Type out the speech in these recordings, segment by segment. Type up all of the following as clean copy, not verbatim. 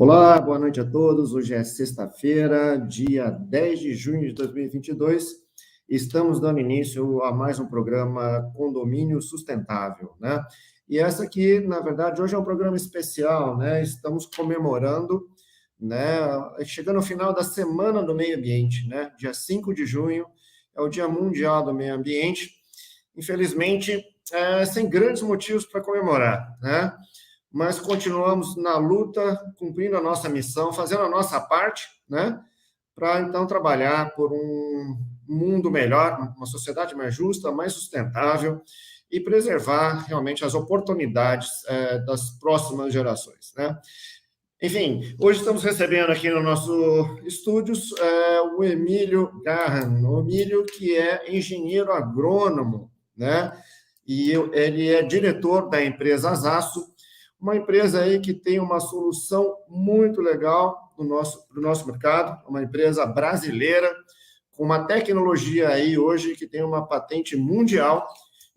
Olá, boa noite a todos. Hoje é sexta-feira, dia 10 de junho de 2022. Estamos dando início a mais um programa Condomínio Sustentável, né? E essa aqui, na verdade, hoje é um programa especial, né? Estamos comemorando, né? Chegando ao final da Semana do Meio Ambiente, né? Dia 5 de junho é o Dia Mundial do Meio Ambiente. Infelizmente, sem grandes motivos para comemorar, né? Mas continuamos na luta, cumprindo a nossa missão, fazendo a nossa parte, né? Para então trabalhar por um mundo melhor, uma sociedade mais justa, mais sustentável e preservar realmente as oportunidades das próximas gerações, né? Enfim, hoje estamos recebendo aqui no nosso estúdios o Emílio Garran, o Emílio que é engenheiro agrônomo, né? E ele é diretor da empresa Azaço, uma empresa aí que tem uma solução muito legal pro nosso mercado, uma empresa brasileira, com uma tecnologia aí hoje que tem uma patente mundial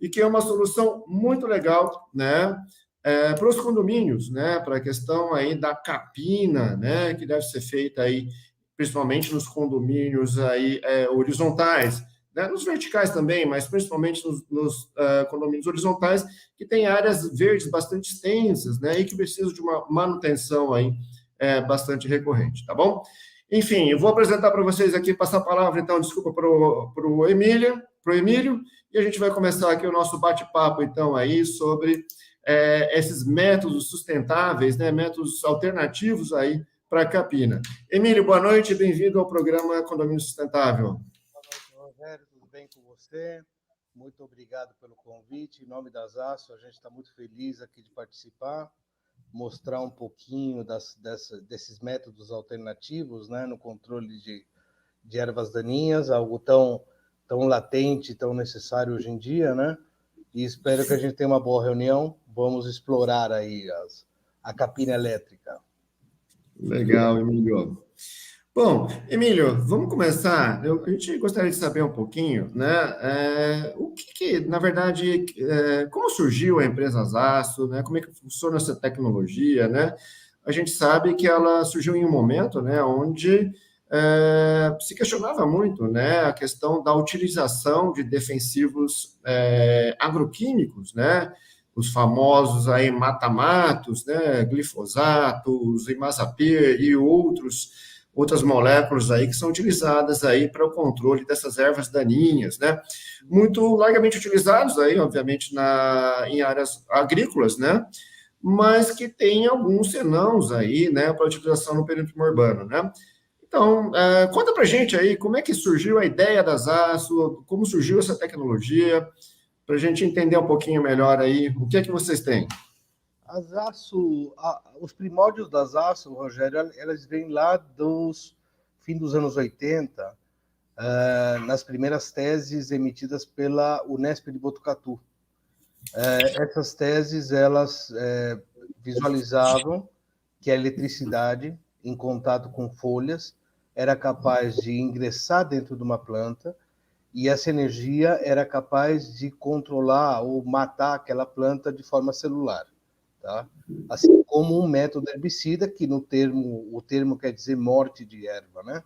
e que é uma solução muito legal, né? Para os condomínios, né? Para a questão aí da capina, né? Que deve ser feita aí, principalmente nos condomínios aí horizontais, né? Nos verticais também, mas principalmente nos condomínios horizontais, que tem áreas verdes bastante extensas, né? E que precisam de uma manutenção aí bastante recorrente, tá bom? Enfim, eu vou apresentar para vocês aqui, passar a palavra, então, desculpa, para o Emílio, e a gente vai começar aqui o nosso bate-papo, então, aí, sobre esses métodos sustentáveis, né, métodos alternativos aí para a capina. Emílio, boa noite, bem-vindo ao programa Condomínio Sustentável. Boa noite, Rogério, tudo bem com você? Muito obrigado pelo convite. Em nome da Azaço, a gente está muito feliz aqui de participar, mostrar um pouquinho desses métodos alternativos, né, no controle de ervas daninhas, algo tão latente, tão necessário hoje em dia, né? E espero que a gente tenha uma boa reunião. Vamos explorar aí a capina elétrica. Legal, Emílio. Bom, Emílio, vamos começar. A gente gostaria de saber um pouquinho, né? Na verdade, como surgiu a empresa Azaço, né? Como é que funciona essa tecnologia, né? A gente sabe que ela surgiu em um momento, né, onde se questionava muito, né, a questão da utilização de defensivos agroquímicos, né? Os famosos aí mata-matos, né? Glifosatos, imazapir e outras moléculas aí que são utilizadas aí para o controle dessas ervas daninhas, né? Muito largamente utilizados aí, obviamente, em áreas agrícolas, né? Mas que tem alguns senãos aí, né, para utilização no perímetro urbano, né? Então, conta para gente aí como é que surgiu a ideia das aço, como surgiu essa tecnologia, para a gente entender um pouquinho melhor aí o que é que vocês têm. Os primórdios das Azaço, Rogério, elas vêm lá dos fim dos anos 80, nas primeiras teses emitidas pela Unesp de Botucatu. Essas teses, elas visualizavam que a eletricidade, em contato com folhas, era capaz de ingressar dentro de uma planta e essa energia era capaz de controlar ou matar aquela planta de forma celular. Tá? Assim como um método herbicida, que o termo quer dizer morte de erva, né?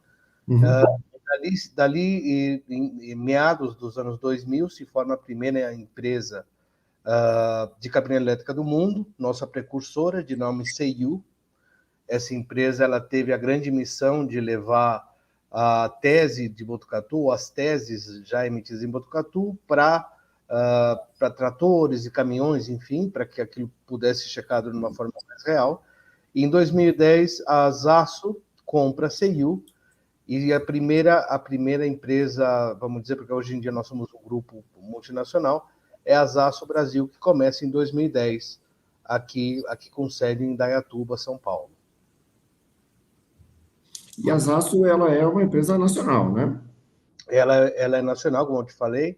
Uhum. Dali em meados dos anos 2000, se forma a primeira empresa de capina elétrica do mundo, nossa precursora, de nome CEIU. Essa empresa ela teve a grande missão de levar a tese de Botucatu, as teses já emitidas em Botucatu, para tratores e caminhões, enfim, para que aquilo pudesse ser checado de uma forma mais real. E em 2010, a Azaço compra a CEIU, e a primeira empresa, vamos dizer, porque hoje em dia nós somos um grupo multinacional, é a Azaço Brasil, que começa em 2010, aqui com sede em Indaiatuba, São Paulo. E a Azaço, ela é uma empresa nacional, né? Ela é nacional, como eu te falei.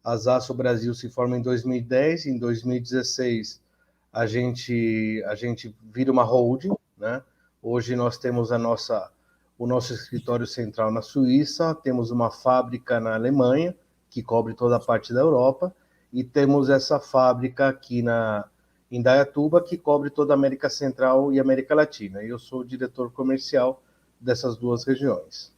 A Azaço Brasil se forma em 2010, em 2016 a gente vira uma holding, né? Hoje nós temos o nosso escritório central na Suíça, temos uma fábrica na Alemanha, que cobre toda a parte da Europa, e temos essa fábrica aqui Indaiatuba, que cobre toda a América Central e América Latina. Eu sou o diretor comercial dessas duas regiões.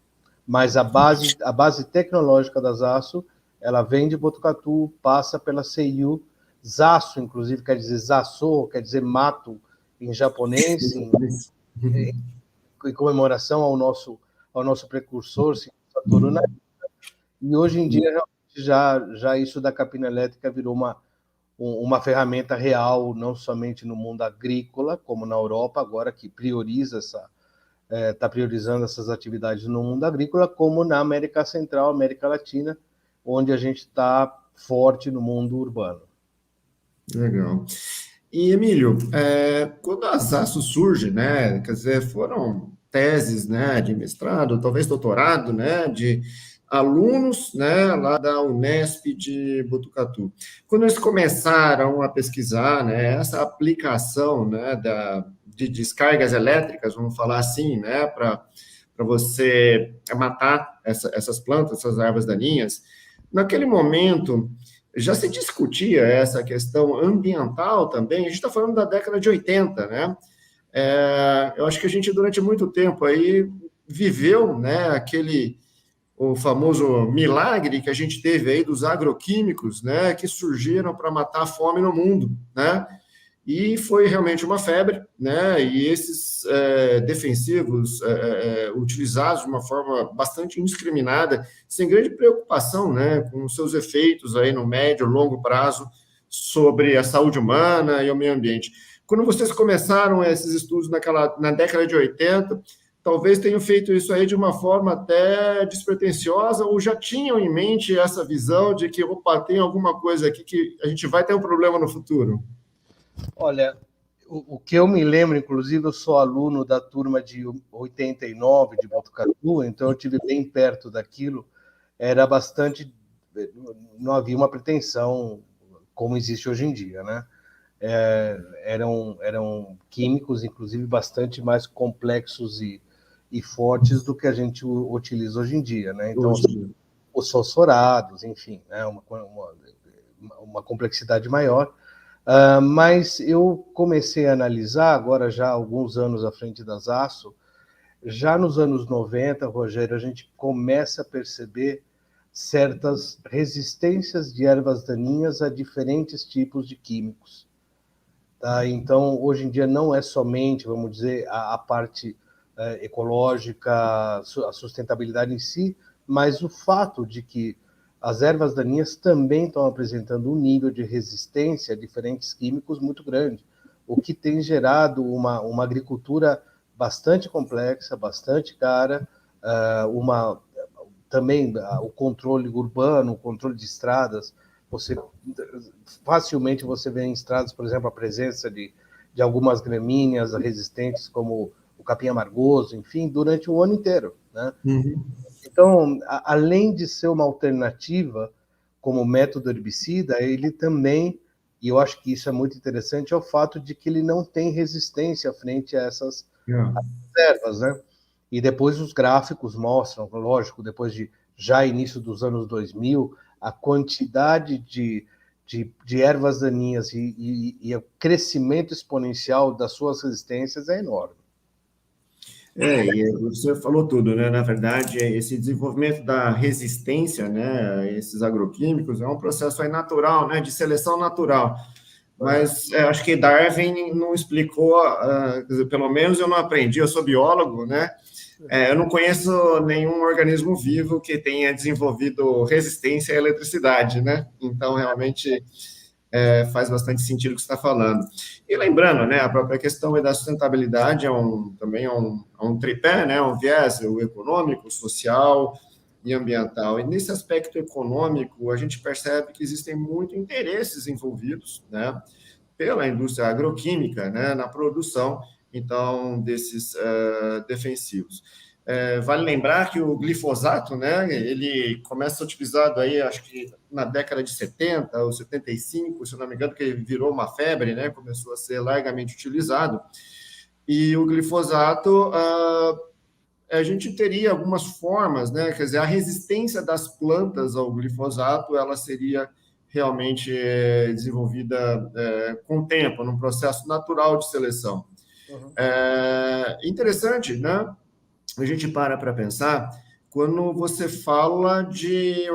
Mas a base tecnológica da Zaço, ela vem de Botucatu, passa pela CIU. Zaço, inclusive, quer dizer Zaço, quer dizer mato em japonês, em comemoração ao nosso precursor, Satoru Naito. E hoje em dia, já isso da capina elétrica virou uma ferramenta real, não somente no mundo agrícola, como na Europa, agora que está priorizando essas atividades no mundo agrícola, como na América Central, América Latina, onde a gente está forte no mundo urbano. Legal. E, Emílio, quando a Zaço surge, né, quer dizer, foram teses, né, de mestrado, talvez doutorado, né, de alunos, né, lá da Unesp de Botucatu. Quando eles começaram a pesquisar, né, essa aplicação, né, de descargas elétricas, vamos falar assim, né, para você matar essas plantas, essas ervas daninhas, naquele momento já se discutia essa questão ambiental também, a gente está falando da década de 80, né? Eu acho que a gente, durante muito tempo aí, viveu, né, o famoso milagre que a gente teve aí dos agroquímicos, né, que surgiram para matar a fome no mundo, né? E foi realmente uma febre, né? E esses defensivos utilizados de uma forma bastante indiscriminada, sem grande preocupação, né, com os seus efeitos aí no médio, longo prazo sobre a saúde humana e o meio ambiente. Quando vocês começaram esses estudos na década de 80, talvez tenham feito isso aí de uma forma até despretensiosa, ou já tinham em mente essa visão de que, opa, tem alguma coisa aqui que a gente vai ter um problema no futuro? Olha, o que eu me lembro, inclusive, eu sou aluno da turma de 89 de Botucatu, então eu tive bem perto daquilo, era bastante... Não havia uma pretensão como existe hoje em dia, né? Eram químicos, inclusive, bastante mais complexos e fortes do que a gente utiliza hoje em dia, né? Então, os fosforados, enfim, né? Uma complexidade maior. Mas eu comecei a analisar, agora já há alguns anos à frente da Zaço, já nos anos 90, Rogério, a gente começa a perceber certas resistências de ervas daninhas a diferentes tipos de químicos. Tá? Então, hoje em dia, não é somente, vamos dizer, a parte ecológica, a sustentabilidade em si, mas o fato de que as ervas daninhas também estão apresentando um nível de resistência a diferentes químicos muito grande, o que tem gerado uma agricultura bastante complexa, bastante cara, também o controle urbano, o controle de estradas. Facilmente você vê em estradas, por exemplo, a presença de algumas gramíneas resistentes, como o capim amargoso, enfim, durante o ano inteiro, né? Uhum. Então, além de ser uma alternativa como método herbicida, ele também, e eu acho que isso é muito interessante, é o fato de que ele não tem resistência frente a essas ervas, né? E depois os gráficos mostram, lógico, depois de já início dos anos 2000, a quantidade de ervas daninhas e o crescimento exponencial das suas resistências é enorme. E você falou tudo, né? Na verdade, esse desenvolvimento da resistência, né, a esses agroquímicos é um processo aí natural, né, de seleção natural. Mas acho que Darwin não explicou, pelo menos eu não aprendi, eu sou biólogo, né? Eu não conheço nenhum organismo vivo que tenha desenvolvido resistência à eletricidade, né? Então, realmente, faz bastante sentido o que você está falando. E lembrando, né, a própria questão da sustentabilidade também é um tripé, né, um viés, o econômico, o social e ambiental. E nesse aspecto econômico, a gente percebe que existem muitos interesses envolvidos, né, pela indústria agroquímica, né, na produção, então, desses defensivos. Vale lembrar que o glifosato, né, ele começa a ser utilizado aí, acho que na década de 70 ou 75, se eu não me engano, que virou uma febre, né, começou a ser largamente utilizado. E o glifosato, a gente teria algumas formas, né, quer dizer, a resistência das plantas ao glifosato, ela seria realmente desenvolvida com o tempo, num processo natural de seleção. Interessante, né? A gente para pensar quando você fala de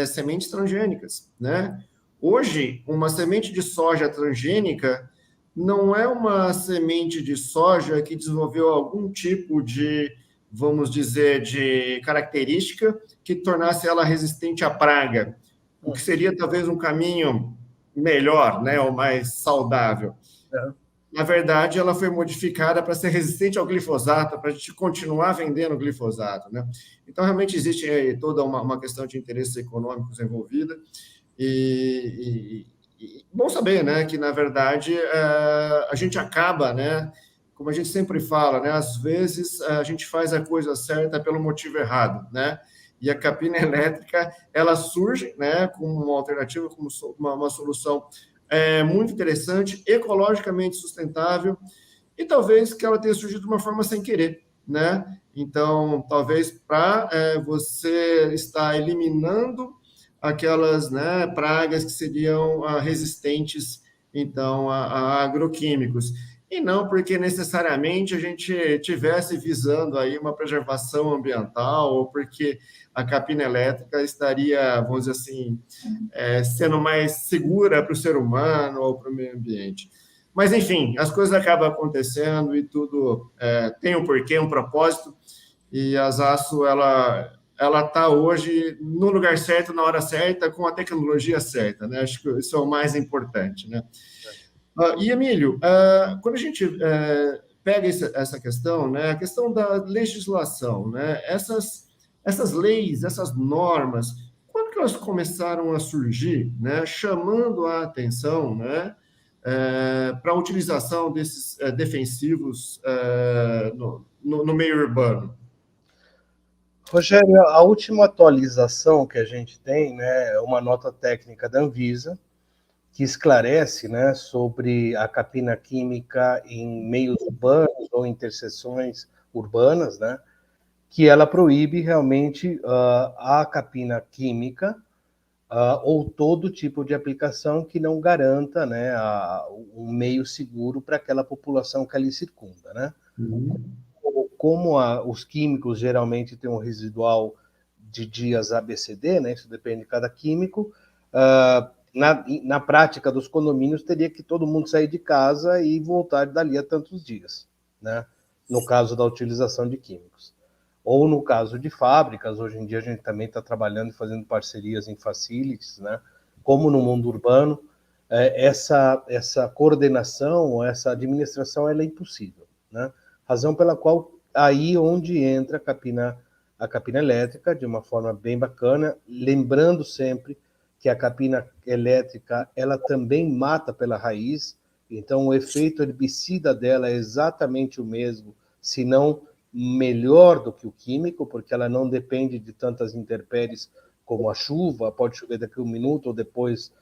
sementes transgênicas, né? Hoje, uma semente de soja transgênica não é uma semente de soja que desenvolveu algum tipo de, vamos dizer, de característica que tornasse ela resistente à praga, o que seria talvez um caminho melhor, né, ou mais saudável. Na verdade, ela foi modificada para ser resistente ao glifosato, para a gente continuar vendendo glifosato, né? Então, realmente existe toda uma questão de interesses econômicos envolvida. E bom saber, né, que, na verdade, a gente acaba, né, como a gente sempre fala, né, às vezes a gente faz a coisa certa pelo motivo errado, né? E a capina elétrica, ela surge, né, como uma alternativa, como uma solução muito interessante, ecologicamente sustentável, e talvez que ela tenha surgido de uma forma sem querer, né? Então, talvez para você estar eliminando aquelas, né, pragas que seriam resistentes, então, a agroquímicos. E não porque necessariamente a gente tivesse visando aí uma preservação ambiental, ou porque a capina elétrica estaria, vamos dizer assim, sendo mais segura para o ser humano ou para o meio ambiente. Mas, enfim, as coisas acabam acontecendo e tudo tem um porquê, um propósito, e a Zaso, ela está hoje no lugar certo, na hora certa, com a tecnologia certa, né? Acho que isso é o mais importante, né? E, Emílio, quando a gente pega essa questão, né, a questão da legislação, né, essas leis, essas normas, quando que elas começaram a surgir, né, chamando a atenção, né, para a utilização desses defensivos no meio urbano? Rogério, a última atualização que a gente tem, né, é uma nota técnica da Anvisa, que esclarece, né, sobre a capina química em meios urbanos ou interseções urbanas, né, que ela proíbe realmente a capina química ou todo tipo de aplicação que não garanta, né, um meio seguro para aquela população que ali circunda, né? Como os químicos geralmente têm um residual de dias ABCD, né? Isso depende de cada químico. Na prática dos condomínios, teria que todo mundo sair de casa e voltar dali a tantos dias, né? No caso da utilização de químicos. Ou no caso de fábricas, hoje em dia a gente também está trabalhando e fazendo parcerias em facilities, né? Como no mundo urbano, essa coordenação, essa administração, ela é impossível, né? Razão pela qual aí onde entra a capina elétrica de uma forma bem bacana, lembrando sempre que a capina elétrica ela também mata pela raiz, então o efeito herbicida dela é exatamente o mesmo, se não melhor do que o químico, porque ela não depende de tantas intempéries como a chuva, pode chover daqui a um minuto ou depois,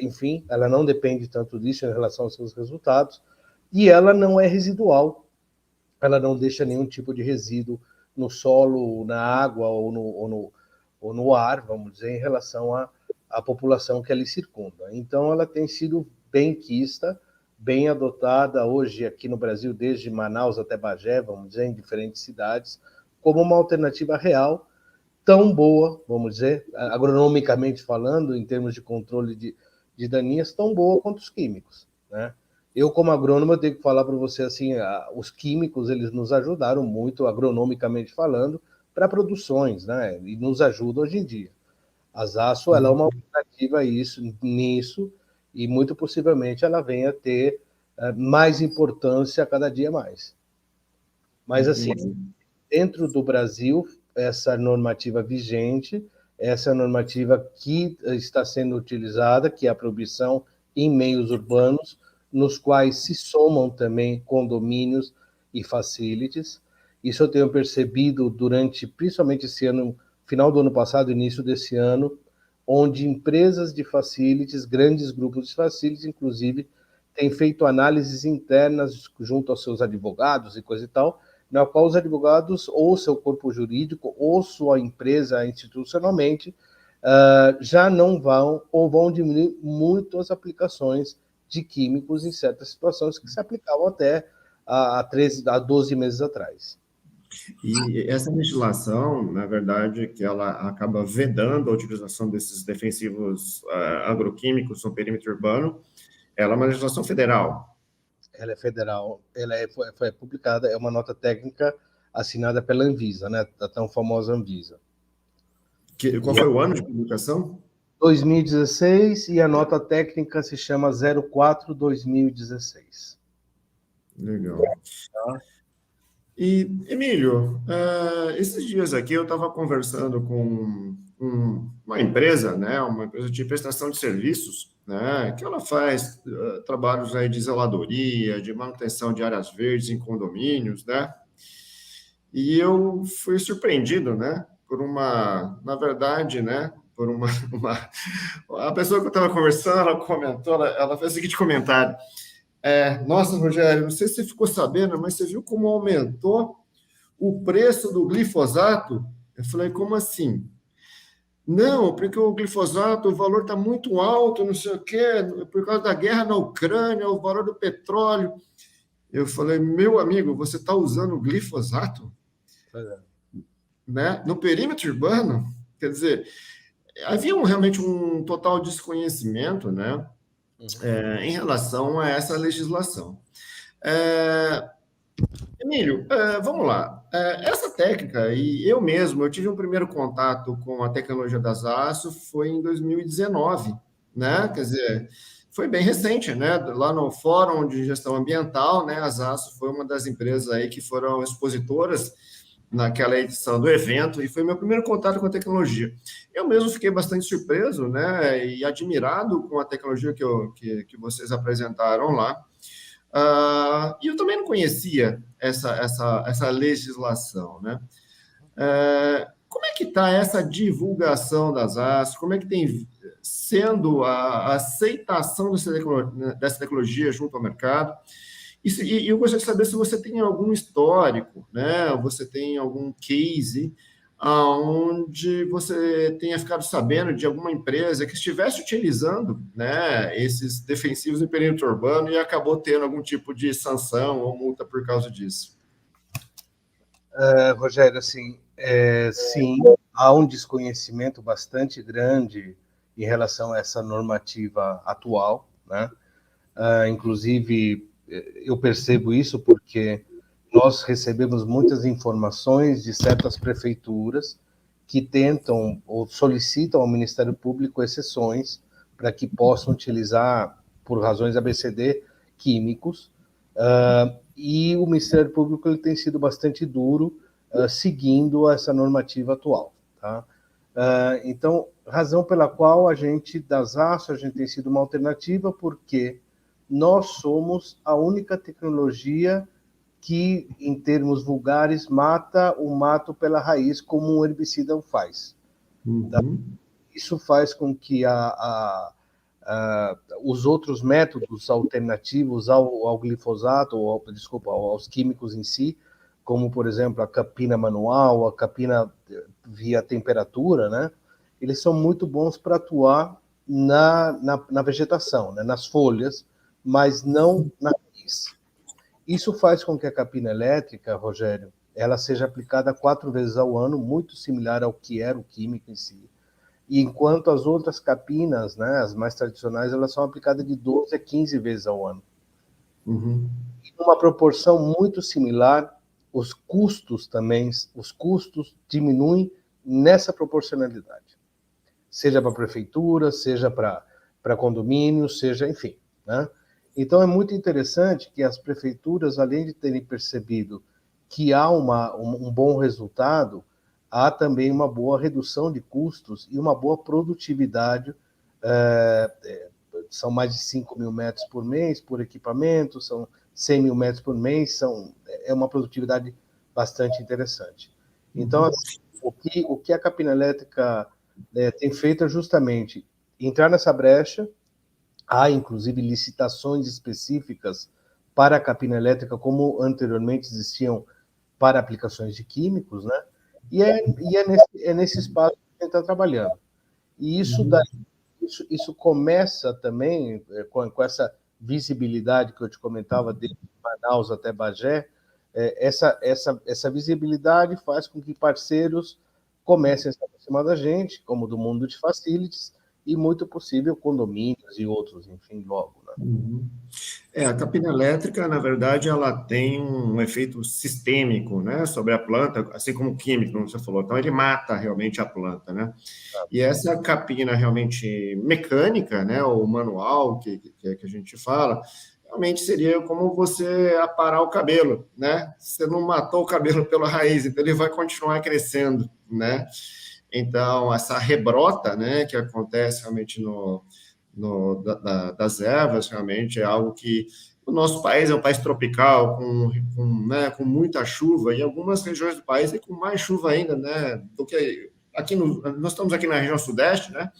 enfim, ela não depende tanto disso em relação aos seus resultados, e ela não é residual, ela não deixa nenhum tipo de resíduo no solo, na água ou no ar, vamos dizer, em relação à população que ali circunda. Então, ela tem sido bem quista, bem adotada hoje aqui no Brasil, desde Manaus até Bagé, vamos dizer, em diferentes cidades, como uma alternativa real, tão boa, vamos dizer, agronomicamente falando, em termos de controle de daninhas, tão boa quanto os químicos, né? Eu, como agrônomo, eu tenho que falar para você assim, os químicos, eles nos ajudaram muito, agronomicamente falando, para produções, né? E nos ajudam hoje em dia. A Zaso, ela é uma alternativa nisso, e muito possivelmente ela venha a ter mais importância a cada dia mais. Mas, assim, dentro do Brasil, essa normativa vigente, essa normativa que está sendo utilizada, que é a proibição em meios urbanos, nos quais se somam também condomínios e facilities. Isso eu tenho percebido durante, principalmente esse ano, final do ano passado, início desse ano, onde empresas de facilities, grandes grupos de facilities, inclusive, têm feito análises internas junto aos seus advogados e coisa e tal, na qual os advogados, ou seu corpo jurídico, ou sua empresa institucionalmente, já não vão ou vão diminuir muito as aplicações de químicos em certas situações que se aplicavam até há 12 meses atrás. E essa legislação, na verdade, que ela acaba vedando a utilização desses defensivos agroquímicos no perímetro urbano, ela é uma legislação federal. Ela é federal, foi publicada, é uma nota técnica assinada pela Anvisa, né, a tão famosa Anvisa. Qual foi o ano de publicação? 2016, e a nota técnica se chama 04/2016. Legal. E, Emílio, esses dias aqui eu estava conversando com uma empresa, né, uma empresa de prestação de serviços, né, que ela faz trabalhos aí de zeladoria, de manutenção de áreas verdes em condomínios, né, e eu fui surpreendido, né, na verdade, né, a pessoa que eu estava conversando, ela comentou, ela fez o seguinte comentário: nossa, Rogério, não sei se você ficou sabendo, mas você viu como aumentou o preço do glifosato? Eu falei, como assim? Não, porque o glifosato, o valor está muito alto, não sei o quê, por causa da guerra na Ucrânia, o valor do petróleo. Eu falei, meu amigo, você está usando glifosato? Né? No perímetro urbano? Quer dizer, havia realmente um total desconhecimento, né? Em relação a essa legislação. Emílio, vamos lá. Essa técnica, e eu mesmo, eu tive um primeiro contato com a tecnologia das aço foi em 2019, né? Quer dizer, foi bem recente, né? Lá no Fórum de Gestão Ambiental, né? As aço foi uma das empresas aí que foram expositoras naquela edição do evento, e foi meu primeiro contato com a tecnologia. Eu mesmo fiquei bastante surpreso, né, e admirado com a tecnologia que vocês apresentaram lá. E eu também não conhecia essa legislação, né? Como é que está essa divulgação das aço? Como é que tem sendo a aceitação dessa tecnologia junto ao mercado? E eu gostaria de saber se você tem algum histórico, né? Você tem algum case onde você tenha ficado sabendo de alguma empresa que estivesse utilizando, né, esses defensivos em perímetro urbano e acabou tendo algum tipo de sanção ou multa por causa disso. Rogério, assim, sim, há um desconhecimento bastante grande em relação a essa normativa atual, né? Inclusive, eu percebo isso porque nós recebemos muitas informações de certas prefeituras que tentam ou solicitam ao Ministério Público exceções para que possam utilizar, por razões ABCD, químicos, e o Ministério Público ele tem sido bastante duro seguindo essa normativa atual. Tá? Então, razão pela qual a gente, das aço, a gente tem sido uma alternativa, porque nós somos a única tecnologia que, em termos vulgares, mata o mato pela raiz, como um herbicida o faz. Tá? Isso faz com que os outros métodos alternativos ao glifosato, aos químicos em si, como, por exemplo, a capina manual, a capina via temperatura, né? Eles são muito bons para atuar na vegetação, né? Nas folhas, mas não na raiz. Isso faz com que a capina elétrica, Rogério, ela seja aplicada 4 vezes ao ano, muito similar ao que era o químico em si. E enquanto as outras capinas, né, as mais tradicionais, elas são aplicadas de 12 a 15 vezes ao ano. Em uma proporção muito similar, os custos diminuem nessa proporcionalidade. Seja para a prefeitura, seja para condomínios, seja, enfim, né? Então, é muito interessante que as prefeituras, além de terem percebido que há um bom resultado, há também uma boa redução de custos e uma boa produtividade. São mais de 5 mil metros por mês por equipamento, são 100 mil metros por mês, é uma produtividade bastante interessante. Então, assim, o que a capina elétrica tem feito é justamente entrar nessa brecha. Há, inclusive, licitações específicas para a capina elétrica, como anteriormente existiam para aplicações de químicos, né? E é nesse espaço que a gente está trabalhando. E isso começa também com essa visibilidade que eu te comentava, desde Manaus até Bagé. Essa visibilidade faz com que parceiros comecem a se aproximar da gente, como do mundo de facilities, e muito possível condomínios e outros, enfim, logo, né? Uhum. A capina elétrica, na verdade, ela tem um efeito sistêmico, né, sobre a planta, assim como o químico, como você falou. Então, ele mata realmente a planta, né? E essa capina realmente mecânica, né, ou manual, que a gente fala, realmente seria como você aparar o cabelo, né? Você não matou o cabelo pela raiz, então ele vai continuar crescendo, né? Então, essa rebrota, né, que acontece realmente das ervas, realmente é algo que o nosso país é um país tropical, né, com muita chuva, e algumas regiões do país é com mais chuva ainda, né, do que aqui nós estamos aqui na região sudeste, né,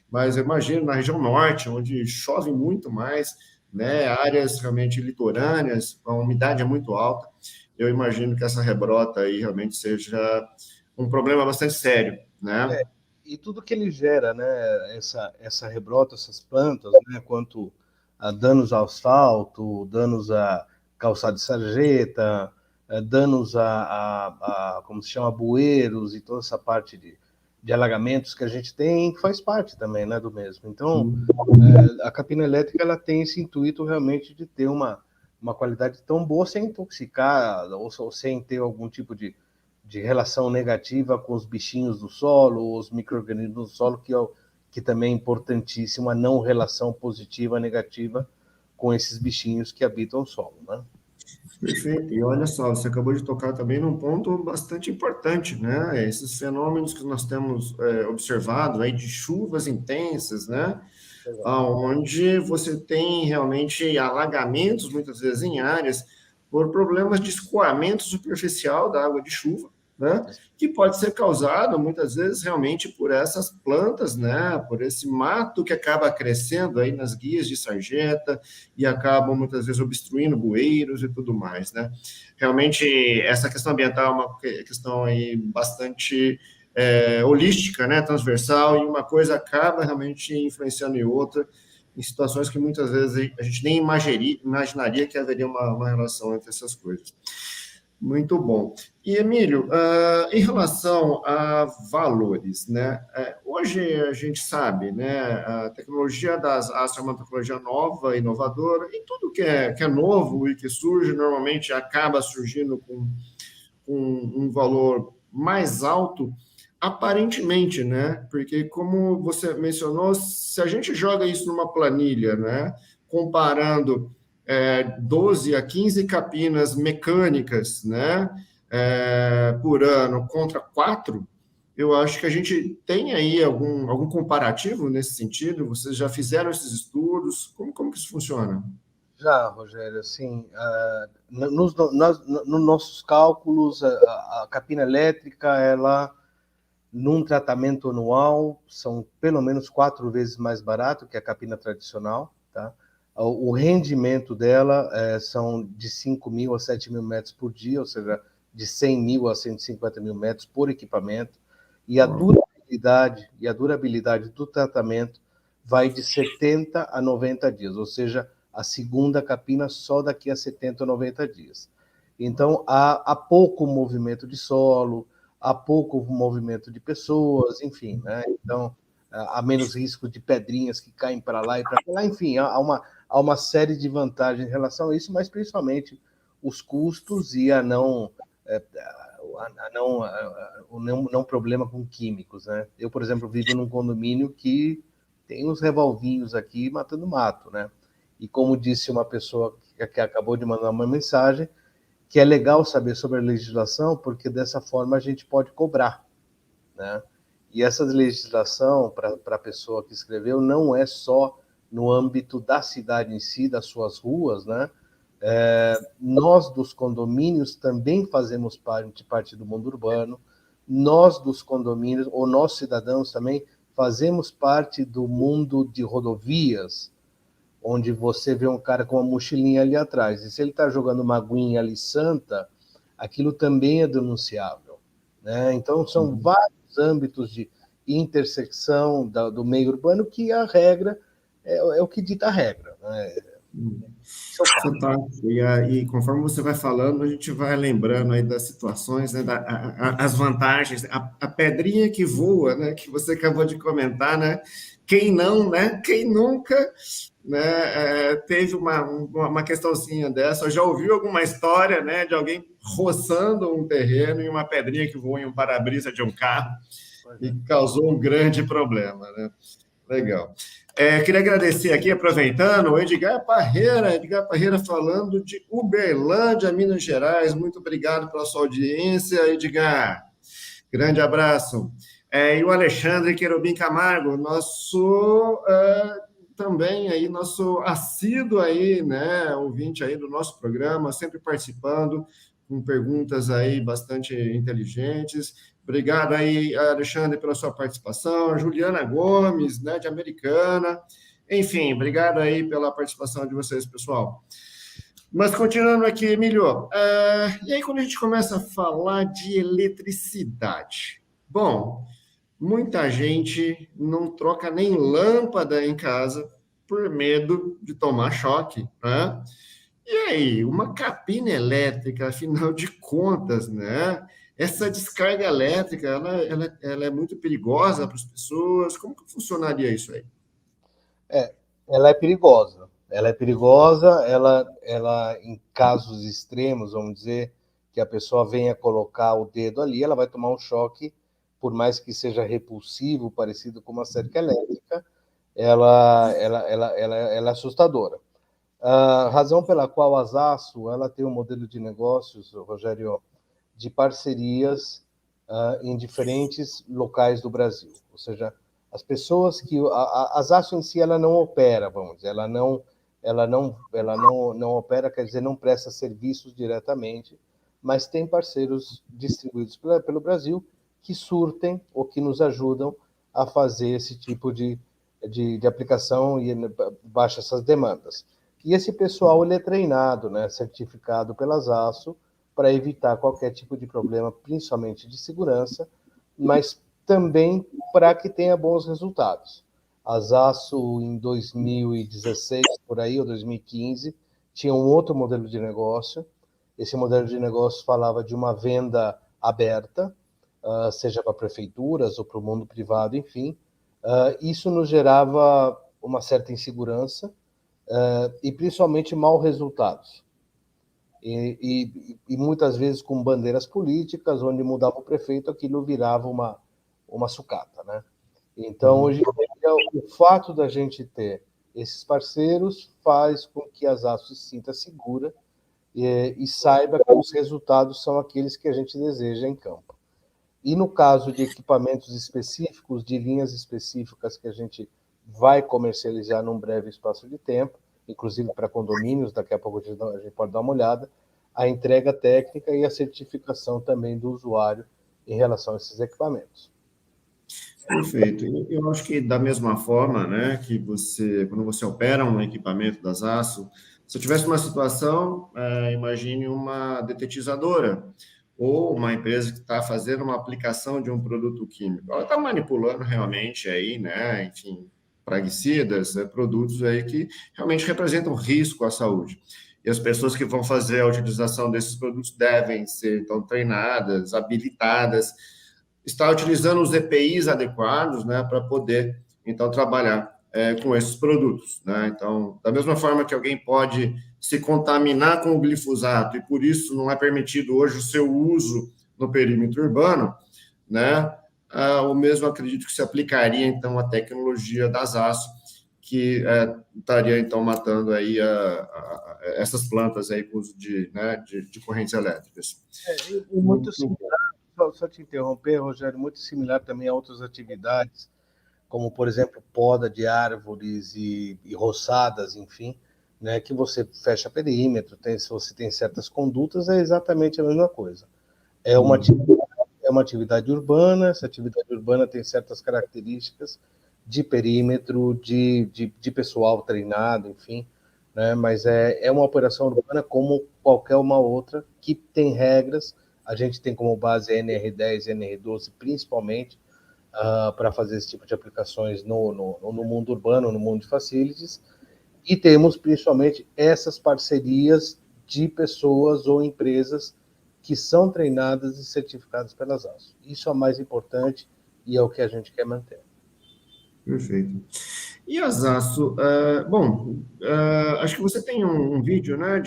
mas eu imagino na região norte, onde chove muito mais, né, áreas realmente litorâneas, a umidade é muito alta, eu imagino que essa rebrota aí realmente seja um problema bastante sério, né? E tudo que ele gera, né, essa rebrota, essas plantas, né, quanto a danos ao asfalto, danos a calçada de sarjeta, danos como se chama, bueiros e toda essa parte de alagamentos que a gente tem, que faz parte também, né, do mesmo. Então, a capina elétrica ela tem esse intuito realmente de ter uma qualidade tão boa sem intoxicar ou sem ter algum tipo de relação negativa com os bichinhos do solo, os micro-organismos do solo, que também é importantíssimo, a não relação positiva, negativa com esses bichinhos que habitam o solo, né? Perfeito. E olha só, você acabou de tocar também num ponto bastante importante, né? Esses fenômenos que nós temos observado aí de chuvas intensas, né? Onde você tem realmente alagamentos, muitas vezes em áreas, por problemas de escoamento superficial da água de chuva, né? Que pode ser causado, muitas vezes, realmente por essas plantas, né? Por esse mato que acaba crescendo aí nas guias de sarjeta e acabam, muitas vezes, obstruindo bueiros e tudo mais, né? Realmente, essa questão ambiental é uma questão aí bastante holística, né, transversal, e uma coisa acaba realmente influenciando em outra, em situações que muitas vezes a gente nem imaginaria que haveria uma relação entre essas coisas. Muito bom. E, Emílio, em relação a valores, né? Hoje a gente sabe, né? A tecnologia das astros é uma tecnologia nova, inovadora, e tudo que é novo e que surge, normalmente acaba surgindo com um valor mais alto, aparentemente, né? Porque, como você mencionou, se a gente joga isso numa planilha, né? Comparando 12 a 15 capinas mecânicas, né? Por ano contra 4, eu acho que a gente tem aí algum comparativo nesse sentido? Vocês já fizeram esses estudos? Como que isso funciona? Já, Rogério, assim, nos nossos cálculos, a capina elétrica, ela, num tratamento anual, são pelo menos 4 vezes mais barato que a capina tradicional, tá? O rendimento dela são de 5.000 a 7.000 metros por dia, ou seja, de 100.000 a 150.000 metros por equipamento, e a durabilidade do tratamento vai de 70 a 90 dias, ou seja, a segunda capina só daqui a 70 a 90 dias. Então, há pouco movimento de solo, há pouco movimento de pessoas, enfim, né? Então, há menos risco de pedrinhas que caem para lá e para lá, enfim, há uma série de vantagens em relação a isso, mas principalmente os custos e o não problema com químicos, né? Eu, por exemplo, vivo num condomínio que tem uns revolvinhos aqui matando mato, né? E como disse uma pessoa que acabou de mandar uma mensagem, que é legal saber sobre a legislação, porque dessa forma a gente pode cobrar, né? E essa legislação, para a pessoa que escreveu, não é só no âmbito da cidade em si, das suas ruas, né? Nós dos condomínios também fazemos parte do mundo urbano, nós dos condomínios, ou nós cidadãos também, fazemos parte do mundo de rodovias, onde você vê um cara com uma mochilinha ali atrás, e se ele está jogando uma aguinha ali santa, aquilo também é denunciável, né? Então, são vários âmbitos intersecção do meio urbano, que a regra é o que dita a regra, né? Fantástico. E conforme você vai falando, a gente vai lembrando aí das situações, né, as vantagens, a pedrinha que voa, né, que você acabou de comentar, né? Quem não, né? Quem nunca, né, teve uma questãozinha dessa? Eu já ouviu alguma história, né, de alguém roçando um terreno e uma pedrinha que voa em um para-brisa de um carro e causou um grande problema, né? Legal. Queria agradecer aqui, aproveitando, o Edgar Parreira falando de Uberlândia, Minas Gerais. Muito obrigado pela sua audiência, Edgar. Grande abraço. E o Alexandre Querubim Camargo, nosso também aí, nosso assíduo aí, né, ouvinte aí do nosso programa, sempre participando, com perguntas aí bastante inteligentes. Obrigado aí, Alexandre, pela sua participação. A Juliana Gomes, né, de Americana. Enfim, obrigado aí pela participação de vocês, pessoal. Mas continuando aqui, Emílio, e aí quando a gente começa a falar de eletricidade? Bom, muita gente não troca nem lâmpada em casa por medo de tomar choque, né? E aí, uma cabine elétrica, afinal de contas, né? Essa descarga elétrica, ela é muito perigosa para as pessoas. Como que funcionaria isso aí? Ela é perigosa. Ela é perigosa, ela em casos extremos, vamos dizer, que a pessoa venha colocar o dedo ali, ela vai tomar um choque, por mais que seja repulsivo, parecido com uma cerca elétrica, ela é assustadora. A razão pela qual a Zaço ela tem um modelo de negócios, Rogério, de parcerias em diferentes locais do Brasil. Ou seja, as pessoas que a Zaço em si ela não opera, vamos dizer, ela não opera, quer dizer, não presta serviços diretamente, mas tem parceiros distribuídos pelo Brasil que surtem ou que nos ajudam a fazer esse tipo de aplicação e baixa essas demandas. E esse pessoal ele é treinado, né, certificado pela Zaço, para evitar qualquer tipo de problema, principalmente de segurança, mas também para que tenha bons resultados. A Zaço, em 2016, por aí, ou 2015, tinha um outro modelo de negócio. Esse modelo de negócio falava de uma venda aberta, seja para prefeituras ou para o mundo privado, enfim. Isso nos gerava uma certa insegurança e principalmente maus resultados. E muitas vezes com bandeiras políticas, onde mudava o prefeito, aquilo virava uma sucata, né? Então, hoje em dia, o fato da gente ter esses parceiros faz com que a Zaço se sinta segura e saiba que os resultados são aqueles que a gente deseja em campo. E no caso de equipamentos específicos, de linhas específicas que a gente vai comercializar num breve espaço de tempo, inclusive para condomínios, daqui a pouco a gente pode dar uma olhada, a entrega técnica e a certificação também do usuário em relação a esses equipamentos. Perfeito. Eu acho que da mesma forma, né, que quando você opera um equipamento das Aço, se eu tivesse uma situação, imagine uma detetizadora ou uma empresa que está fazendo uma aplicação de um produto químico. Ela está manipulando realmente aí, né, enfim, praguicidas, produtos aí que realmente representam risco à saúde. E as pessoas que vão fazer a utilização desses produtos devem ser, então, treinadas, habilitadas, estar utilizando os EPIs adequados, né, para poder, então, trabalhar com esses produtos, né? Então, da mesma forma que alguém pode se contaminar com o glifosato e por isso não é permitido hoje o seu uso no perímetro urbano, né? O mesmo acredito que se aplicaria, então, a tecnologia das Zaço, que estaria, então, matando aí essas plantas aí com uso de correntes elétricas. E muito similar, só te interromper, Rogério, muito similar também a outras atividades, como, por exemplo, poda de árvores e roçadas, enfim, né, que você fecha perímetro, se você tem certas condutas, é exatamente a mesma coisa. É uma atividade urbana, essa atividade urbana tem certas características de perímetro, de pessoal treinado, enfim, né, mas é uma operação urbana como qualquer uma outra, que tem regras. A gente tem como base a NR10 e NR12, principalmente, para fazer esse tipo de aplicações no mundo urbano, no mundo de facilities, e temos principalmente essas parcerias de pessoas ou empresas que são treinadas e certificadas pelas ASO. Isso é o mais importante e é o que a gente quer manter. Perfeito. E a Zaço, acho que você tem um vídeo, né,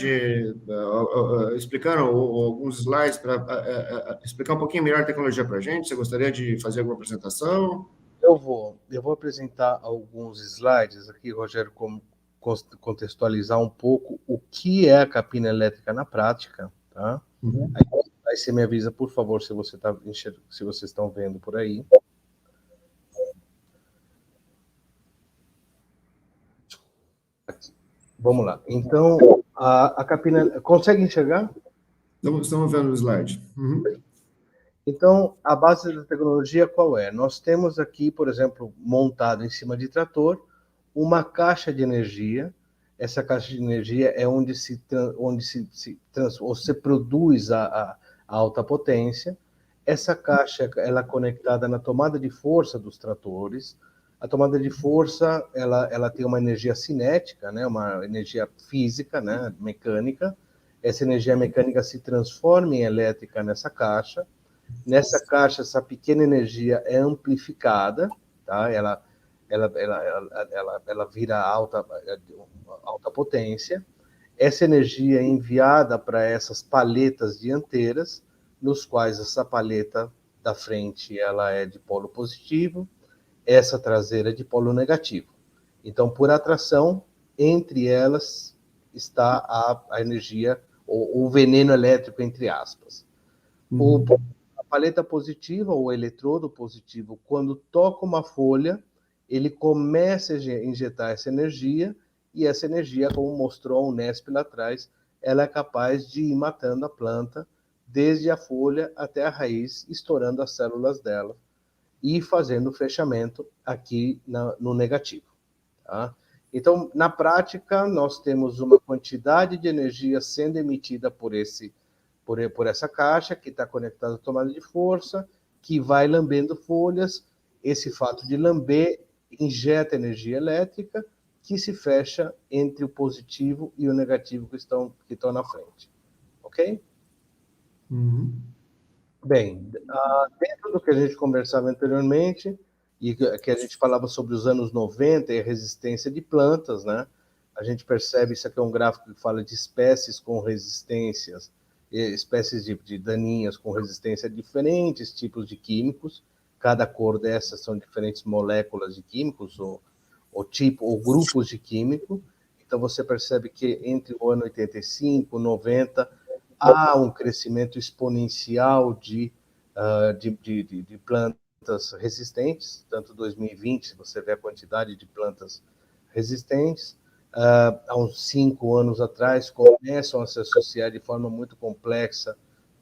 explicando alguns slides para explicar um pouquinho melhor a tecnologia para a gente. Você gostaria de fazer alguma apresentação? Eu vou apresentar alguns slides aqui, Rogério, como contextualizar um pouco o que é a capina elétrica na prática, tá? Uhum. Aí você me avisa, por favor, se se vocês estão vendo por aí. Vamos lá. Então, a capina... Consegue enxergar? Estamos vendo o slide. Uhum. Então, a base da tecnologia qual é? Nós temos aqui, por exemplo, montado em cima de trator, uma caixa de energia. Essa caixa de energia é onde você produz a alta potência. Essa caixa ela é conectada na tomada de força dos tratores. A tomada de força ela tem uma energia cinética, né? Uma energia física, né? Mecânica. Essa energia mecânica se transforma em elétrica nessa caixa. Nessa caixa, essa pequena energia é amplificada, tá? Ela vira alta potência. Essa energia é enviada para essas paletas dianteiras, nos quais essa paleta da frente ela é de polo positivo, essa traseira é de polo negativo. Então, por atração, entre elas está a energia, o veneno elétrico, entre aspas. A paleta positiva, ou eletrodo positivo, quando toca uma folha, ele começa a injetar essa energia, e essa energia, como mostrou a Unesp lá atrás, ela é capaz de ir matando a planta, desde a folha até a raiz, estourando as células dela e fazendo o fechamento aqui no negativo. Tá? Então, na prática, nós temos uma quantidade de energia sendo emitida por essa caixa que está conectada à tomada de força, que vai lambendo folhas. Esse fato de lamber injeta energia elétrica que se fecha entre o positivo e o negativo que estão na frente. Ok? Uhum. Bem, dentro do que a gente conversava anteriormente, e que a gente falava sobre os anos 90 e a resistência de plantas, né? A gente percebe, isso aqui é um gráfico que fala de espécies com resistências, espécies de daninhas com resistência a diferentes tipos de químicos. Cada cor dessas são diferentes moléculas de químicos, ou grupos de químico. Então, você percebe que entre o ano 85 e 90, há um crescimento exponencial de plantas resistentes, tanto 2020, você vê a quantidade de plantas resistentes. Há uns 5 anos atrás, começam a se associar de forma muito complexa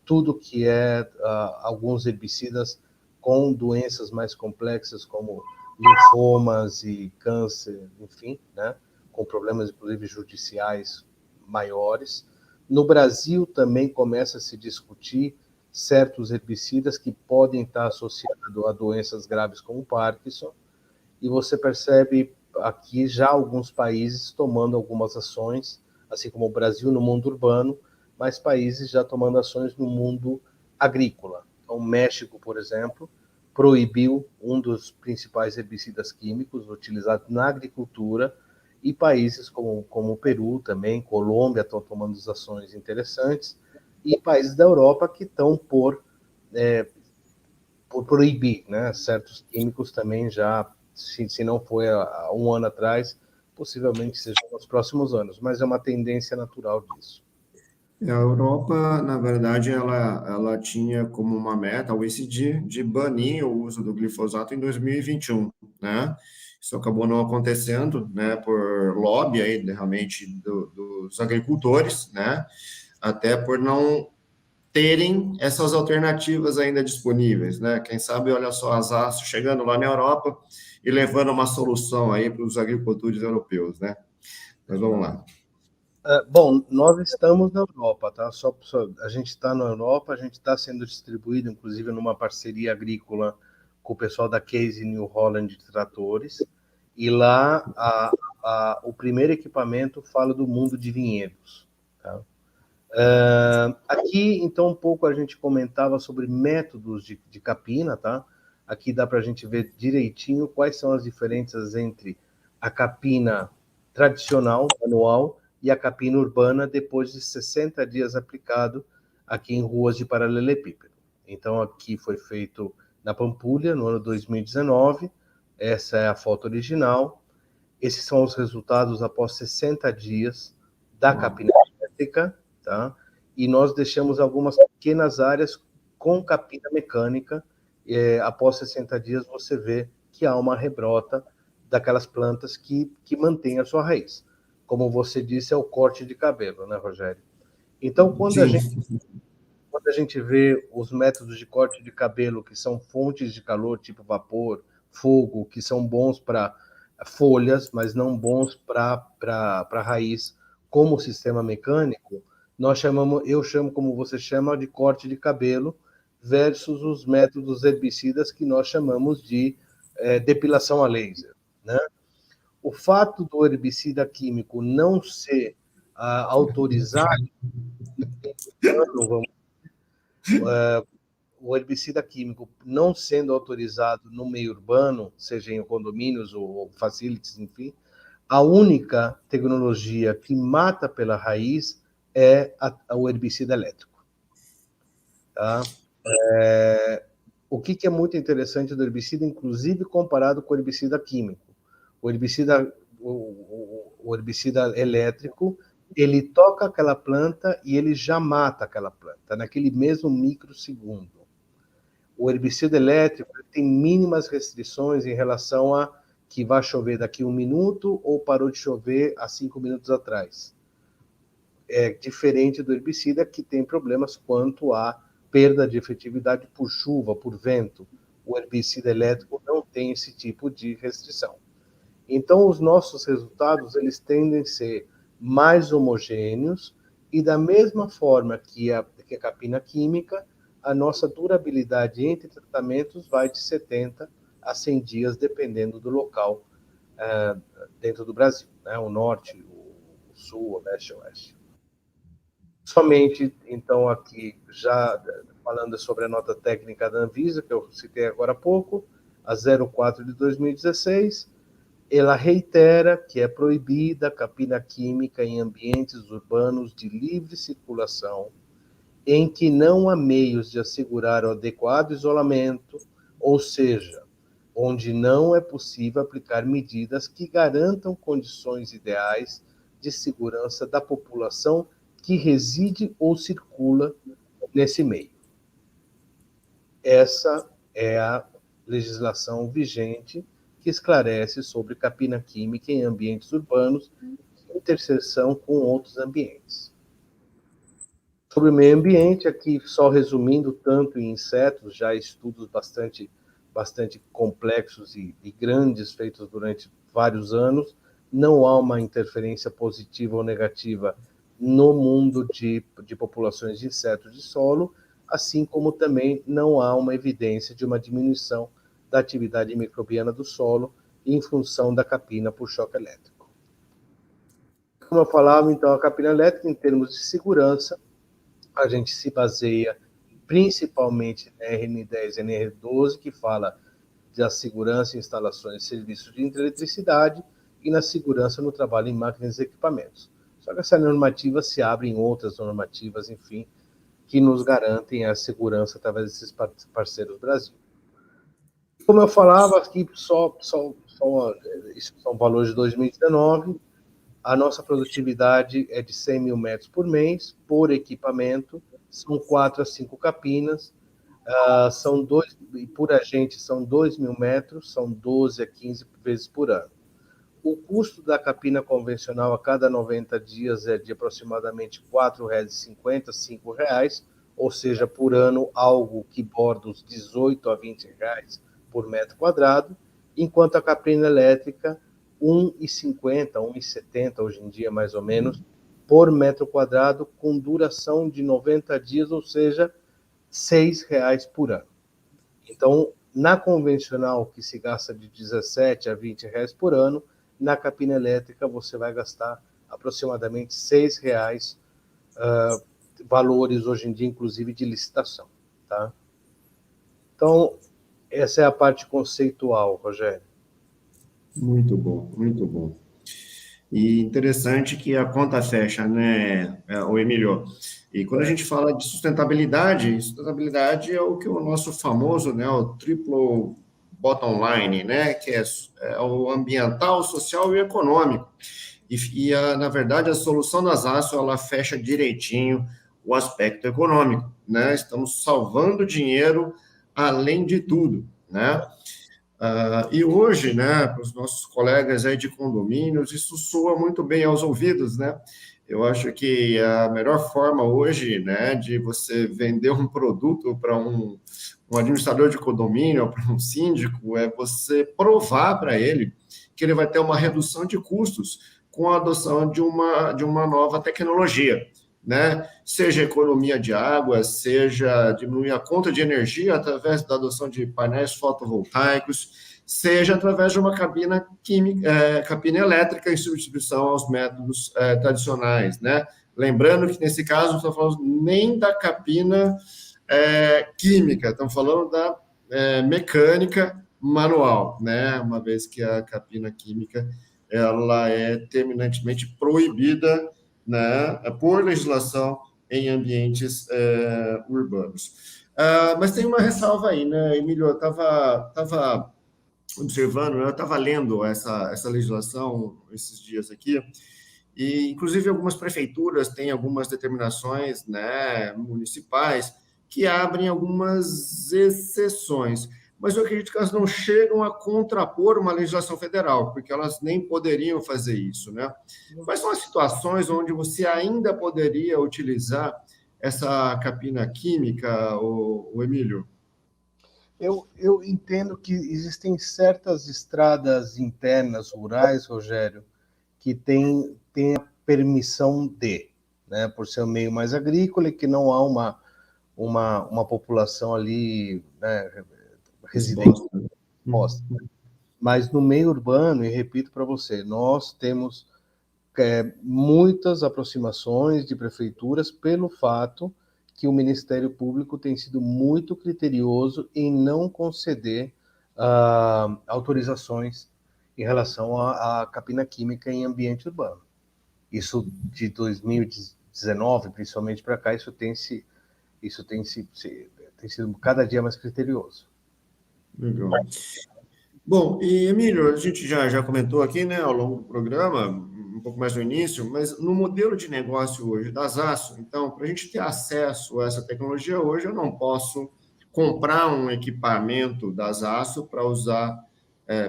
tudo que é alguns herbicidas com doenças mais complexas, como linfomas e câncer, enfim, né, com problemas, inclusive, judiciais maiores. No Brasil também começa a se discutir certos herbicidas que podem estar associados a doenças graves como Parkinson, e você percebe aqui já alguns países tomando algumas ações, assim como o Brasil no mundo urbano, mas países já tomando ações no mundo agrícola. Então, o México, por exemplo, proibiu um dos principais herbicidas químicos utilizados na agricultura, e países como o Peru também, Colômbia, estão tomando ações interessantes, e países da Europa que estão por proibir, né, certos químicos também já, se não foi há um ano atrás, possivelmente seja nos próximos anos, mas é uma tendência natural disso. A Europa, na verdade, ela tinha como uma meta, o OECD, de banir o uso do glifosato em 2021, né? Isso acabou não acontecendo, né, por lobby aí, realmente, dos agricultores, né? Até por não terem essas alternativas ainda disponíveis, né? Quem sabe, olha só, as aço chegando lá na Europa e levando uma solução aí para os agricultores europeus, né? Mas vamos lá. Bom, nós estamos na Europa, tá? A gente está na Europa, a gente está sendo distribuído, inclusive, numa parceria agrícola com o pessoal da Case New Holland de tratores, e lá o primeiro equipamento fala do mundo de vinhedos. Tá? Aqui, então, um pouco a gente comentava sobre métodos de capina, tá? Aqui dá para a gente ver direitinho quais são as diferenças entre a capina tradicional, manual, e a capina urbana depois de 60 dias aplicado aqui em ruas de paralelepípedo. Então, aqui foi feito na Pampulha, no ano 2019. Essa é a foto original. Esses são os resultados após 60 dias da capina elétrica, tá? E nós deixamos algumas pequenas áreas com capina mecânica. Após 60 dias, você vê que há uma rebrota daquelas plantas que mantêm a sua raiz. Como você disse, é o corte de cabelo, né, Rogério? Então, quando a gente vê os métodos de corte de cabelo, que são fontes de calor, tipo vapor, fogo, que são bons para folhas, mas não bons para raiz, como o sistema mecânico, eu chamo, como você chama, de corte de cabelo, versus os métodos herbicidas que nós chamamos de depilação a laser, né? O fato do herbicida químico não ser autorizado, o herbicida químico não sendo autorizado no meio urbano, seja em condomínios ou facilities, enfim, a única tecnologia que mata pela raiz é o herbicida elétrico. Tá? O que é muito interessante do herbicida, inclusive comparado com o herbicida químico? O herbicida elétrico, ele toca aquela planta e ele já mata aquela planta, naquele mesmo microsegundo. O herbicida elétrico tem mínimas restrições em relação a que vai chover daqui 1 minuto ou parou de chover há 5 minutos atrás. É diferente do herbicida, que tem problemas quanto à perda de efetividade por chuva, por vento. O herbicida elétrico não tem esse tipo de restrição. Então, os nossos resultados, eles tendem a ser mais homogêneos e da mesma forma que a capina química, a nossa durabilidade entre tratamentos vai de 70 a 100 dias, dependendo do local dentro do Brasil, né? O norte, o sul, o leste, o oeste. Somente, então, aqui, já falando sobre a nota técnica da Anvisa, que eu citei agora há pouco, a 04 de 2016, ela reitera que é proibida a capina química em ambientes urbanos de livre circulação, em que não há meios de assegurar o adequado isolamento, ou seja, onde não é possível aplicar medidas que garantam condições ideais de segurança da população que reside ou circula nesse meio. Essa é a legislação vigente que esclarece sobre capina química em ambientes urbanos, interseção com outros ambientes. Sobre o meio ambiente, aqui só resumindo, tanto em insetos, já estudos bastante complexos e grandes feitos durante vários anos, não há uma interferência positiva ou negativa no mundo de populações de insetos de solo, assim como também não há uma evidência de uma diminuição da atividade microbiana do solo em função da capina por choque elétrico. Como eu falava, então, a capina elétrica, em termos de segurança, a gente se baseia principalmente na RN10 e NR12, que fala da segurança em instalações e serviços de eletricidade e na segurança no trabalho em máquinas e equipamentos. Só que essa normativa se abre em outras normativas, enfim, que nos garantem a segurança através desses parceiros do Brasil. Como eu falava aqui, isso são valores de 2019, a nossa produtividade é de 100 mil metros por mês, por equipamento, são 4 a 5 capinas, e por agente são 2 mil metros, são 12 a 15 vezes por ano. O custo da capina convencional a cada 90 dias é de aproximadamente R$ 4,50, R$ 5, ou seja, por ano, algo que borda os R$ 18 a R$ 20 por metro quadrado, enquanto a capina elétrica, R$ 1,50, R$ 1,70 hoje em dia, mais ou menos, por metro quadrado, com duração de 90 dias, ou seja, R$ 6 por ano. Então, Na convencional, que se gasta de 17 a 20 reais por ano, na capina elétrica você vai gastar aproximadamente R$ 6, valores hoje em dia, inclusive, de licitação. Tá? Então, essa é a parte conceitual, Rogério. Muito bom, muito bom. E interessante que a conta fecha, né, o Emílio? E quando a gente fala de sustentabilidade é o que o nosso famoso, né, o triplo bottom line, né, que é o ambiental, social e econômico. Na verdade, a solução das aço, ela fecha direitinho o aspecto econômico, né? Estamos salvando dinheiro além de tudo, né? E hoje, né, para os nossos colegas aí de condomínios, isso soa muito bem aos ouvidos, né? Eu acho que a melhor forma hoje, né, de você vender um produto para um administrador de condomínio ou para um síndico é você provar para ele que ele vai ter uma redução de custos com a adoção de uma nova tecnologia, né? Seja economia de água, seja diminuir a conta de energia através da adoção de painéis fotovoltaicos, seja através de uma cabina elétrica em substituição aos métodos tradicionais, né? Lembrando que, nesse caso, não estamos falando nem da cabina química, estamos falando da mecânica manual, né? Uma vez que a cabina química ela é terminantemente proibida, né, por legislação em ambientes urbanos. Mas tem uma ressalva aí, né, Emílio? Eu estava observando, eu estava lendo essa legislação esses dias aqui, e inclusive algumas prefeituras têm algumas determinações, né, municipais que abrem algumas exceções. Mas eu acredito que elas não chegam a contrapor uma legislação federal, porque elas nem poderiam fazer isso, né? Quais são as situações onde você ainda poderia utilizar essa capina química, o Emílio? Eu entendo que existem certas estradas internas rurais, Rogério, que tem a permissão de, né, por ser um meio mais agrícola e que não há uma população ali, né, residente. Mas no meio urbano, e repito para você, nós temos muitas aproximações de prefeituras pelo fato que o Ministério Público tem sido muito criterioso em não conceder autorizações em relação à capina química em ambiente urbano. Isso de 2019, principalmente para cá, isso tem sido cada dia mais criterioso. Legal. Bom, e Emílio, a gente já comentou aqui, né, ao longo do programa, um pouco mais no início, mas no modelo de negócio hoje das Aço, então, para a gente ter acesso a essa tecnologia hoje, eu não posso comprar um equipamento das Aço para usar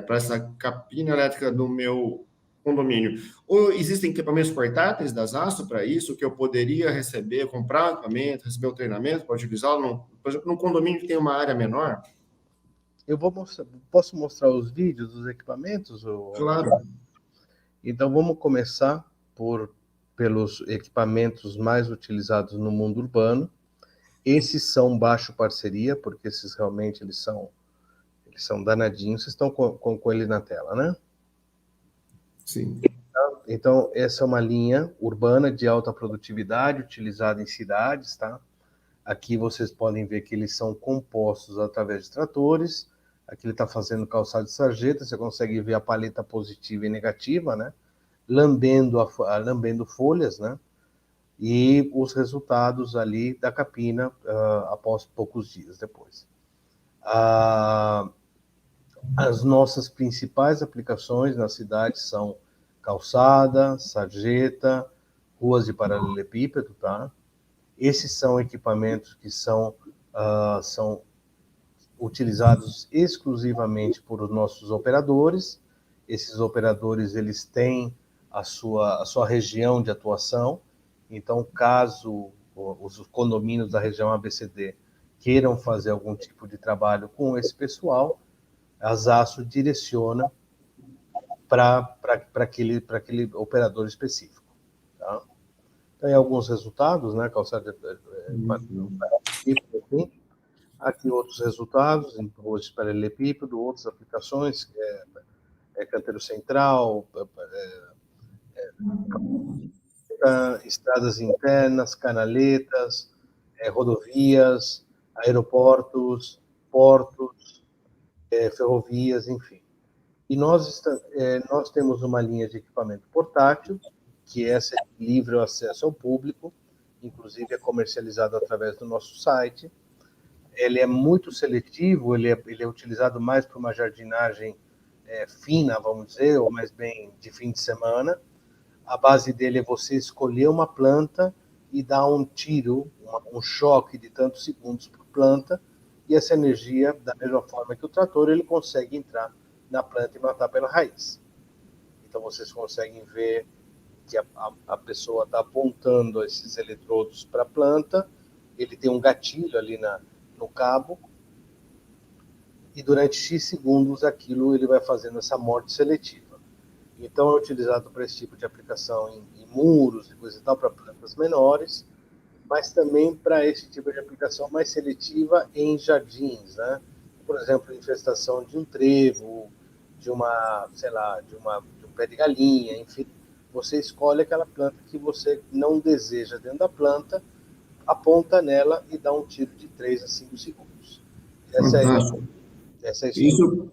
para essa capina elétrica do meu condomínio. Ou existem equipamentos portáteis das Aço para isso, que eu poderia receber, comprar o equipamento, receber o treinamento para utilizá-lo, por exemplo, num condomínio que tem uma área menor? Eu posso mostrar os vídeos dos equipamentos? Claro. Então, vamos começar pelos equipamentos mais utilizados no mundo urbano. Esses são baixo parceria, porque esses realmente eles são danadinhos. Vocês estão com ele na tela, né? Sim. Então, essa é uma linha urbana de alta produtividade, utilizada em cidades, tá? Aqui vocês podem ver que eles são compostos através de tratores. Aqui ele está fazendo calçado de sarjeta, você consegue ver a paleta positiva e negativa, né? Lambendo folhas, né? E os resultados ali da capina após poucos dias depois. As nossas principais aplicações na cidade são calçada, sarjeta, ruas de paralelepípedo, tá? Esses são equipamentos que são utilizados exclusivamente por nossos operadores. Esses operadores eles têm a sua região de atuação. Então, caso os condomínios da região ABCD queiram fazer algum tipo de trabalho com esse pessoal, a Zaço direciona para aquele operador específico. Tá? Tem alguns resultados, né, calçado Aqui outros resultados, em ruas de paralelepípedo, outras aplicações, canteiro central, estradas internas, canaletas, rodovias, aeroportos, portos, ferrovias, enfim. E nós temos uma linha de equipamento portátil, que essa é de livre acesso ao público, inclusive é comercializado através do nosso site. Ele é muito seletivo, ele é utilizado mais para uma jardinagem fina, vamos dizer, ou mais bem de fim de semana. A base dele é você escolher uma planta e dar um tiro, um choque de tantos segundos por planta, e essa energia, da mesma forma que o trator, ele consegue entrar na planta e matar pela raiz. Então vocês conseguem ver que a pessoa está apontando esses eletrodos para a planta, ele tem um gatilho ali no cabo, e durante X segundos aquilo ele vai fazendo essa morte seletiva. Então é utilizado para esse tipo de aplicação em muros e coisa e tal, para plantas menores, mas também para esse tipo de aplicação mais seletiva em jardins, né? Por exemplo, infestação de um trevo, de um pé de galinha, enfim. Você escolhe aquela planta que você não deseja dentro da planta, aponta nela e dá um tiro de 3 a 5 segundos. Fantástico. Essa é a história.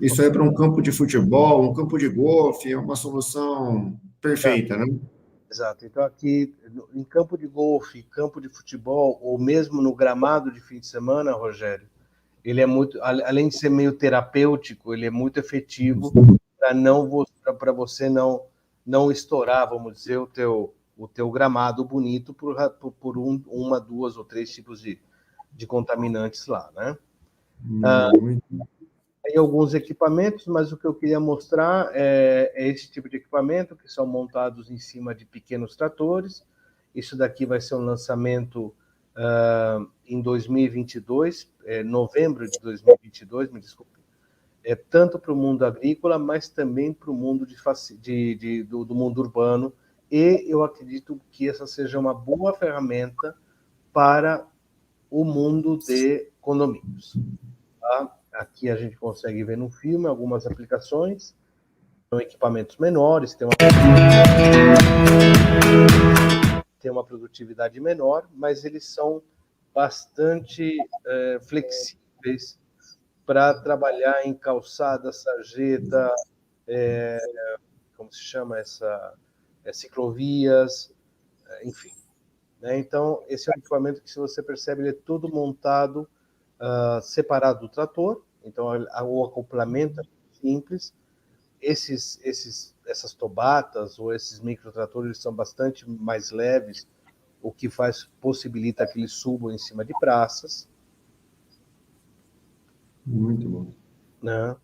Isso é para um campo de futebol, um campo de golfe, é uma solução perfeita, né? Exato. Então, aqui, em campo de golfe, campo de futebol, ou mesmo no gramado de fim de semana, Rogério, ele é muito, além de ser meio terapêutico, ele é muito efetivo para você não estourar, vamos dizer, o teu gramado bonito por uma, duas ou três tipos de contaminantes lá, né? Tem alguns equipamentos, mas o que eu queria mostrar é esse tipo de equipamento, que são montados em cima de pequenos tratores. Isso daqui vai ser um lançamento em 2022, novembro de 2022, me desculpe. Tanto para o mundo agrícola, mas também para o mundo do mundo urbano. E eu acredito que essa seja uma boa ferramenta para o mundo de condomínios. Tá? Aqui a gente consegue ver no filme algumas aplicações, são equipamentos menores, tem uma produtividade menor, mas eles são bastante flexíveis para trabalhar em calçada, sarjeta, como se chama ciclovias, enfim. Né? Então, esse é um equipamento que, se você percebe, ele é todo montado separado do trator, então o acoplamento é simples. Essas tobatas ou esses microtratores são bastante mais leves, o que possibilita que eles subam em cima de praças. Muito bom. Né?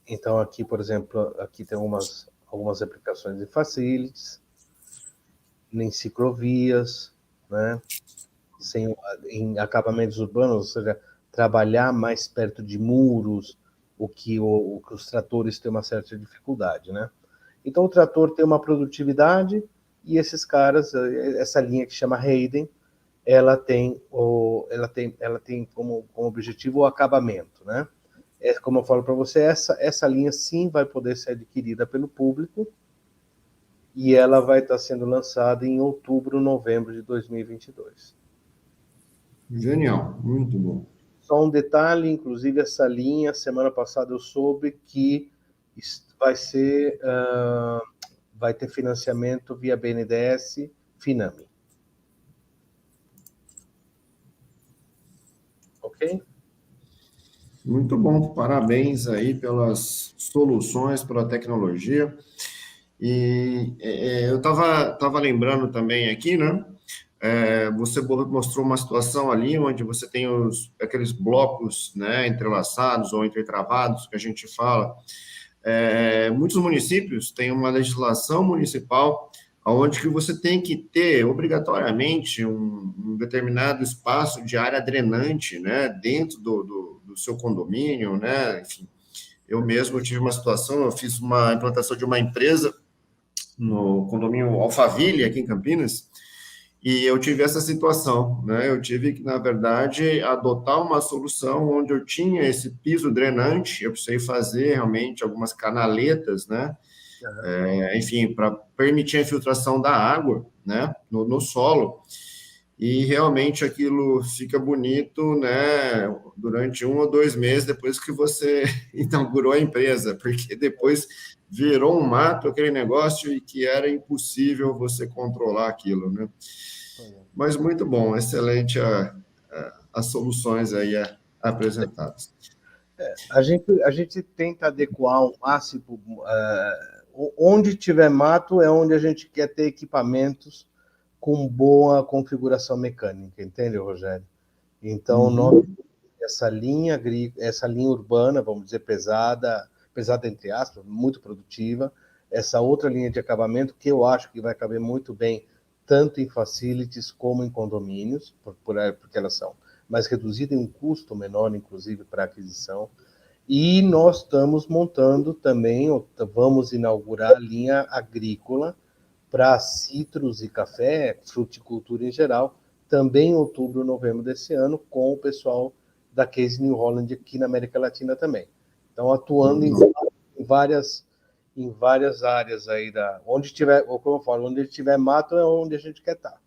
Então aqui, por exemplo, aqui tem algumas aplicações de facilities, em ciclovias, né? Em acabamentos urbanos, ou seja, trabalhar mais perto de muros, o que os tratores têm uma certa dificuldade, né? Então o trator tem uma produtividade e esses caras, essa linha que chama Hayden, ela tem como objetivo o acabamento, né? Como eu falo para você, essa linha sim vai poder ser adquirida pelo público e ela vai estar sendo lançada em outubro, novembro de 2022. Genial, muito bom. Só um detalhe, inclusive essa linha, semana passada eu soube que vai ter financiamento via BNDES, Finame. Ok? Muito bom, parabéns aí pelas soluções, pela tecnologia. E eu estava lembrando também aqui, né? Você mostrou uma situação ali onde você tem aqueles blocos, né, entrelaçados ou entretravados, que a gente fala. Muitos municípios têm uma legislação municipal onde que você tem que ter, obrigatoriamente, um determinado espaço de área drenante, né, dentro do seu condomínio, né, enfim. Eu mesmo tive uma situação, eu fiz uma implantação de uma empresa no condomínio Alphaville, aqui em Campinas, E eu tive essa situação, né? Eu tive que, na verdade, adotar uma solução onde eu tinha esse piso drenante, eu precisei fazer realmente algumas canaletas, né? Enfim, para permitir a infiltração da água, né? No solo. E realmente aquilo fica bonito, né? Durante 1 ou 2 meses depois que você inaugurou a empresa, porque depois virou um mato aquele negócio e que era impossível você controlar aquilo, né? Mas muito bom, excelente as soluções aí apresentadas. A gente tenta adequar o máximo. Onde tiver mato é onde a gente quer ter equipamentos com boa configuração mecânica, entende, Rogério? Então, nós, essa linha urbana, vamos dizer, pesada entre aspas, muito produtiva, essa outra linha de acabamento, que eu acho que vai caber muito bem, tanto em facilities como em condomínios, porque elas são mais reduzidas em um custo menor, inclusive, para aquisição. E nós estamos montando também, vamos inaugurar a linha agrícola para citros e café, fruticultura em geral, também em outubro, novembro desse ano, com o pessoal da Case New Holland aqui na América Latina também. Então, atuando em várias áreas aí, onde tiver, ou como eu falo, onde tiver mato é onde a gente quer estar.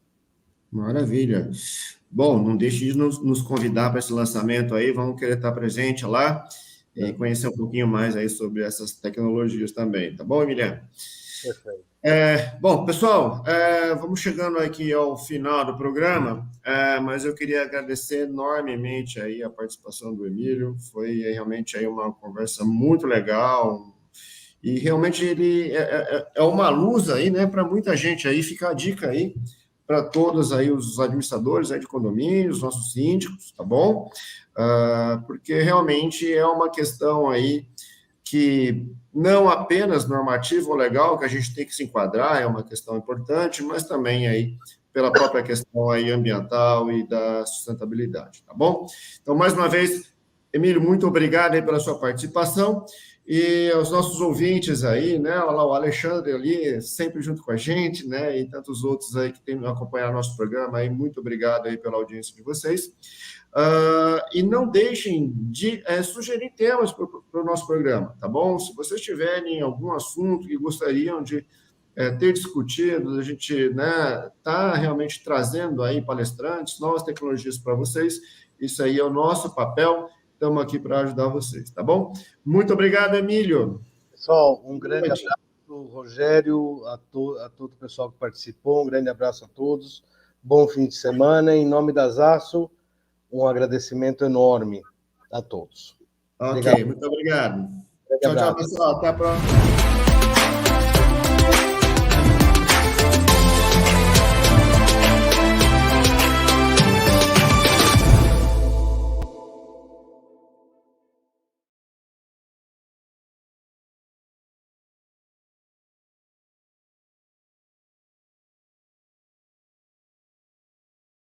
Maravilha. Bom, não deixe de nos convidar para esse lançamento aí, vamos querer estar presente lá e conhecer um pouquinho mais aí sobre essas tecnologias também, tá bom, Emiliano? Perfeito. Bom, pessoal, vamos chegando aqui ao final do programa, mas eu queria agradecer enormemente aí a participação do Emílio, foi realmente aí uma conversa muito legal, e realmente ele é uma luz aí, né, para muita gente aí, fica a dica aí, para todos aí os administradores aí de condomínios, nossos síndicos, tá bom? Porque realmente é uma questão aí que não apenas normativa ou legal, que a gente tem que se enquadrar, é uma questão importante, mas também aí pela própria questão aí ambiental e da sustentabilidade, tá bom? Então, mais uma vez, Emílio, muito obrigado aí pela sua participação. E aos nossos ouvintes aí, né? Olha lá, o Alexandre ali, sempre junto com a gente, né? E tantos outros aí que têm acompanhado nosso programa aí, muito obrigado aí pela audiência de vocês. E não deixem de sugerir temas para o nosso programa, tá bom? Se vocês tiverem algum assunto que gostariam de ter discutido, a gente, né, tá realmente trazendo aí palestrantes, novas tecnologias para vocês, isso aí é o nosso papel. Estamos aqui para ajudar vocês, tá bom? Muito obrigado, Emílio. Pessoal, um grande abraço, Rogério, a todo o pessoal que participou, um grande abraço a todos, bom fim de semana, em nome da Zaço, um agradecimento enorme a todos. Ok, obrigado. Muito obrigado. Tchau, tchau, pessoal. Até a próxima.